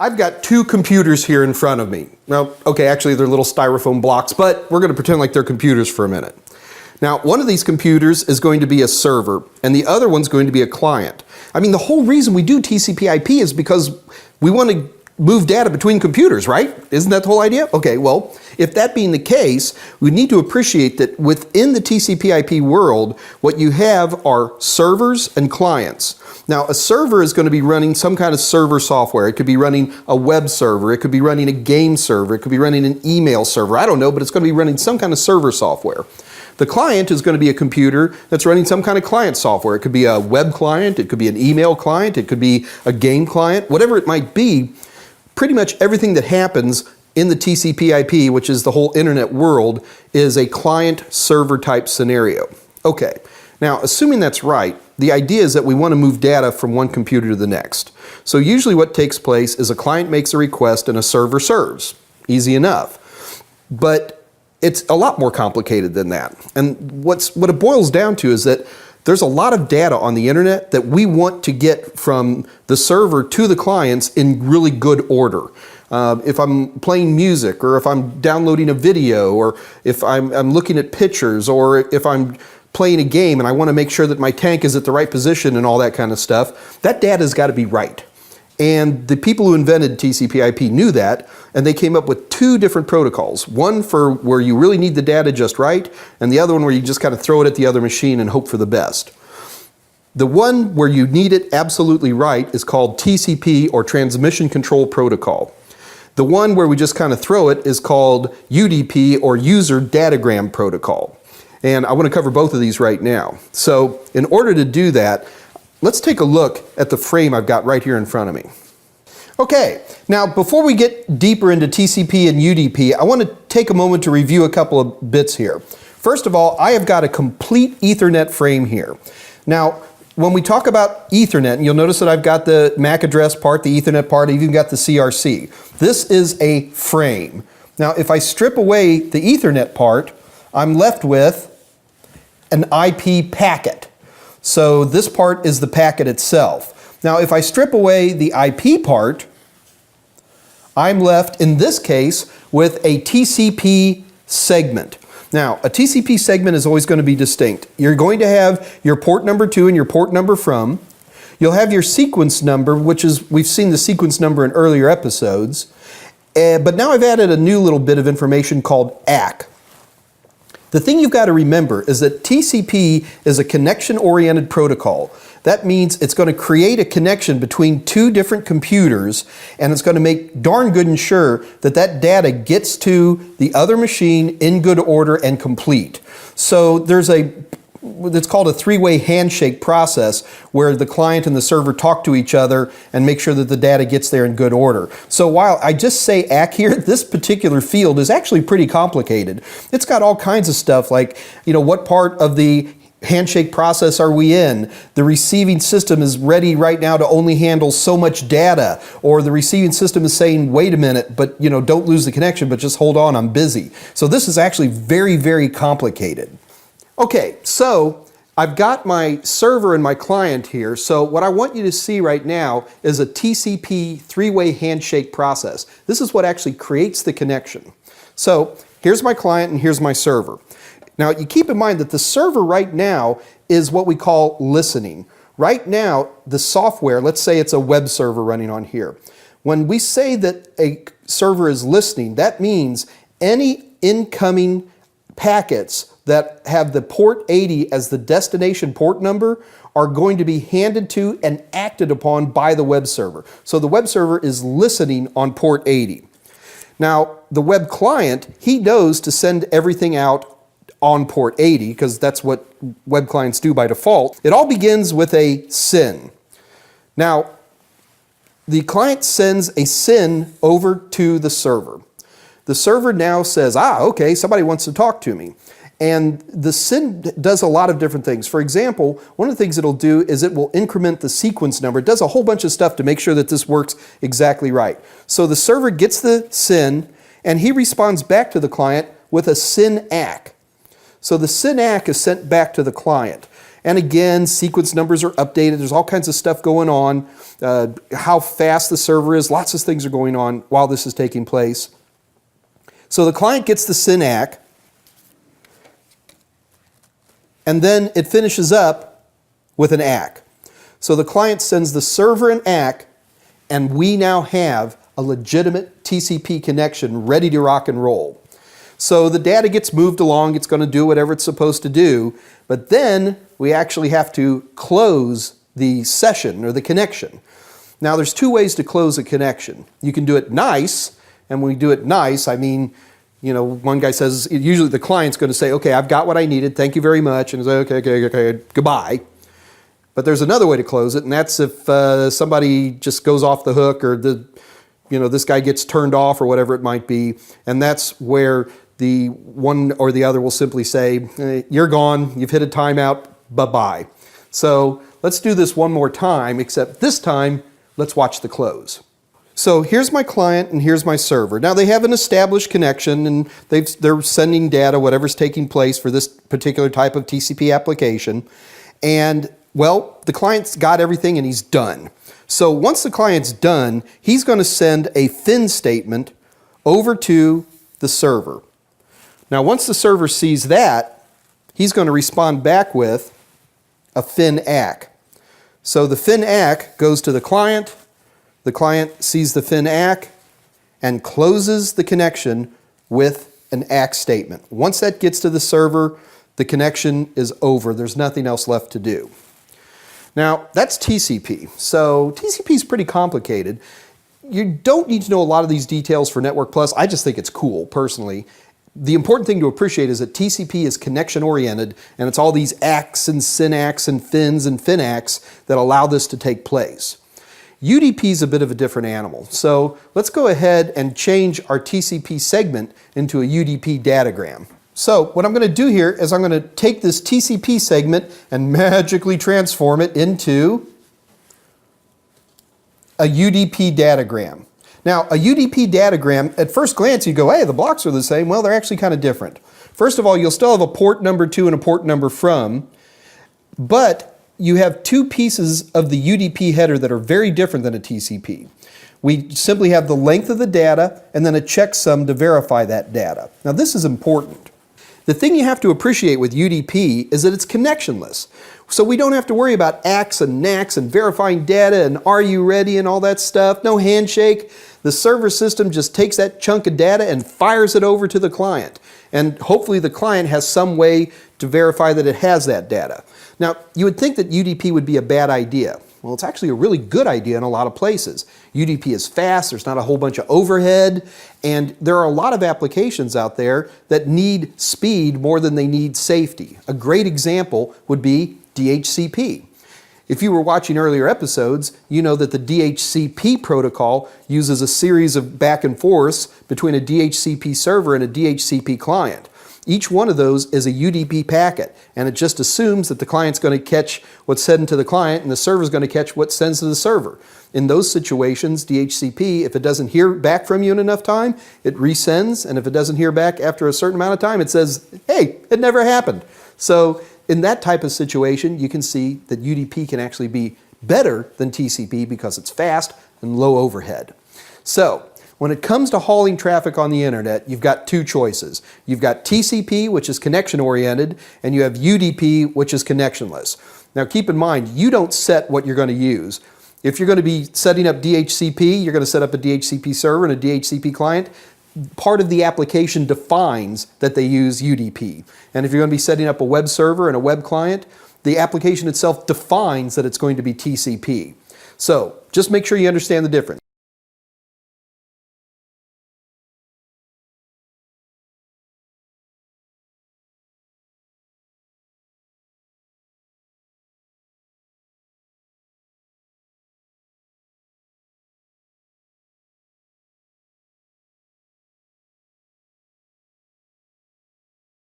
I've got two computers here in front of me. Well, okay, actually they're little styrofoam blocks, but we're going to pretend like they're computers for a minute. Now, one of these computers is going to be a server, and the other one's going to be a client. I mean, the whole reason we do TCP/IP is because we want to move data between computers, right? Isn't that the whole idea? Okay, well, if that being the case, we need to appreciate that within the TCP/IP world, what you have are servers and clients. Now, a server is going to be running some kind of server software. It could be running a web server. It could be running a game server. It could be running an email server. I don't know, but it's going to be running some kind of server software. The client is going to be a computer that's running some kind of client software. It could be a web client. It could be an email client. It could be a game client. Whatever it might be, pretty much everything that happens in the TCP/IP, which is the whole internet world, is a client-server type scenario. Okay, now assuming that's right, the idea is that we want to move data from one computer to the next. So usually what takes place is a client makes a request and a server serves. Easy enough. But it's a lot more complicated than that. And what it boils down to is that there's a lot of data on the internet that we want to get from the server to the clients in really good order. If I'm playing music, or if I'm downloading a video, or if I'm looking at pictures, or if I'm playing a game and I want to make sure that my tank is at the right position and all that kind of stuff, that data's got to be right. And the people who invented TCP/IP knew that, and they came up with two different protocols. One for where you really need the data just right, and the other one where you just kind of throw it at the other machine and hope for the best. The one where you need it absolutely right is called TCP, or Transmission Control Protocol. The one where we just kind of throw it is called UDP, or User Datagram Protocol. And I want to cover both of these right now. So in order to do that, let's take a look at the frame I've got right here in front of me. Okay, now before we get deeper into TCP and UDP, I want to take a moment to review a couple of bits here. First of all, I have got a complete Ethernet frame here. Now, when we talk about Ethernet, and you'll notice that I've got the MAC address part, the Ethernet part, I've even got the CRC. This is a frame. Now, if I strip away the Ethernet part, I'm left with an IP packet. So this part is the packet itself. Now, if I strip away the IP part, I'm left, in this case, with a TCP segment. Now, a TCP segment is always going to be distinct. You're going to have your port number to and your port number from. You'll have your sequence number, which is, we've seen the sequence number in earlier episodes. But now I've added a new little bit of information called ACK. The thing you've got to remember is that TCP is a connection-oriented protocol. That means it's going to create a connection between two different computers, and it's going to make darn good and sure that that data gets to the other machine in good order and complete. So there's it's called a three-way handshake process where the client and the server talk to each other and make sure that the data gets there in good order. So while I just say ACK here, this particular field is actually pretty complicated. It's got all kinds of stuff like, you know, what part of the handshake process are we in? The receiving system is ready right now to only handle so much data, or the receiving system is saying, wait a minute, but you know, don't lose the connection, but just hold on, I'm busy. So this is actually very, very complicated. Okay, so I've got my server and my client here. So what I want you to see right now is a TCP three-way handshake process. This is what actually creates the connection. So here's my client and here's my server. Now you keep in mind that the server right now is what we call listening. Right now, the software, let's say it's a web server running on here. When we say that a server is listening, that means any incoming packets that have the port 80 as the destination port number are going to be handed to and acted upon by the web server. So the web server is listening on port 80. Now, the web client, he knows to send everything out on port 80 because that's what web clients do by default. It all begins with a SYN. Now, the client sends a SYN over to the server. The server now says, okay, somebody wants to talk to me. And the SYN does a lot of different things. For example, one of the things it'll do is it will increment the sequence number. It does a whole bunch of stuff to make sure that this works exactly right. So the server gets the SYN, and he responds back to the client with a SYN ACK. So the SYN ACK is sent back to the client. And again, sequence numbers are updated. There's all kinds of stuff going on. How fast the server is. Lots of things are going on while this is taking place. So the client gets the SYN ACK. And then it finishes up with an ACK. So the client sends the server an ACK, and we now have a legitimate TCP connection ready to rock and roll. So the data gets moved along, it's going to do whatever it's supposed to do, but then we actually have to close the session or the connection. Now there's two ways to close a connection. You can do it nice, and when we do it nice, I mean, you know, one guy says, usually the client's going to say, okay, I've got what I needed, thank you very much, and say, okay, goodbye. But there's another way to close it, and that's if somebody just goes off the hook, or this guy gets turned off, or whatever it might be, and that's where the one or the other will simply say, you're gone, you've hit a timeout, bye-bye. So let's do this one more time, except this time, let's watch the close. So here's my client and here's my server. Now they have an established connection and they're sending data, whatever's taking place for this particular type of TCP application. And well, the client's got everything and he's done. So once the client's done, he's going to send a FIN statement over to the server. Now once the server sees that, he's going to respond back with a FIN ACK. So the FIN ACK goes to the client sees the FIN ACK and closes the connection with an ACK statement. Once that gets to the server, the connection is over. There's nothing else left to do. Now that's TCP. So TCP is pretty complicated. You don't need to know a lot of these details for Network Plus. I just think it's cool, personally. The important thing to appreciate is that TCP is connection oriented, and it's all these ACKs and SYN ACKs and FINs and FIN ACKs that allow this to take place. UDP is a bit of a different animal. So let's go ahead and change our TCP segment into a UDP datagram. So what I'm going to do here is I'm going to take this TCP segment and magically transform it into a UDP datagram. Now, a UDP datagram, at first glance you go, hey, the blocks are the same. Well, they're actually kind of different. First of all, you'll still have a port number to and a port number from, but you have two pieces of the UDP header that are very different than a TCP. We simply have the length of the data and then a checksum to verify that data. Now this is important. The thing you have to appreciate with UDP is that it's connectionless. So we don't have to worry about ACKs and NACKs and verifying data and are you ready and all that stuff. No handshake. The server system just takes that chunk of data and fires it over to the client. And hopefully the client has some way to verify that it has that data. Now, you would think that UDP would be a bad idea. Well, it's actually a really good idea in a lot of places. UDP is fast, there's not a whole bunch of overhead, and there are a lot of applications out there that need speed more than they need safety. A great example would be DHCP. If you were watching earlier episodes, you know that the DHCP protocol uses a series of back and forths between a DHCP server and a DHCP client. Each one of those is a UDP packet, and it just assumes that the client's going to catch what's sent to the client and the server's going to catch what's sent to the server. In those situations, DHCP, if it doesn't hear back from you in enough time, it resends, and if it doesn't hear back after a certain amount of time, it says, hey, it never happened. So in that type of situation, you can see that UDP can actually be better than TCP because it's fast and low overhead. So when it comes to hauling traffic on the internet, you've got two choices. You've got TCP, which is connection oriented, and you have UDP, which is connectionless. Now keep in mind, you don't set what you're going to use. If you're going to be setting up DHCP, you're going to set up a DHCP server and a DHCP client. Part of the application defines that they use UDP. And if you're going to be setting up a web server and a web client, the application itself defines that it's going to be TCP. So just make sure you understand the difference.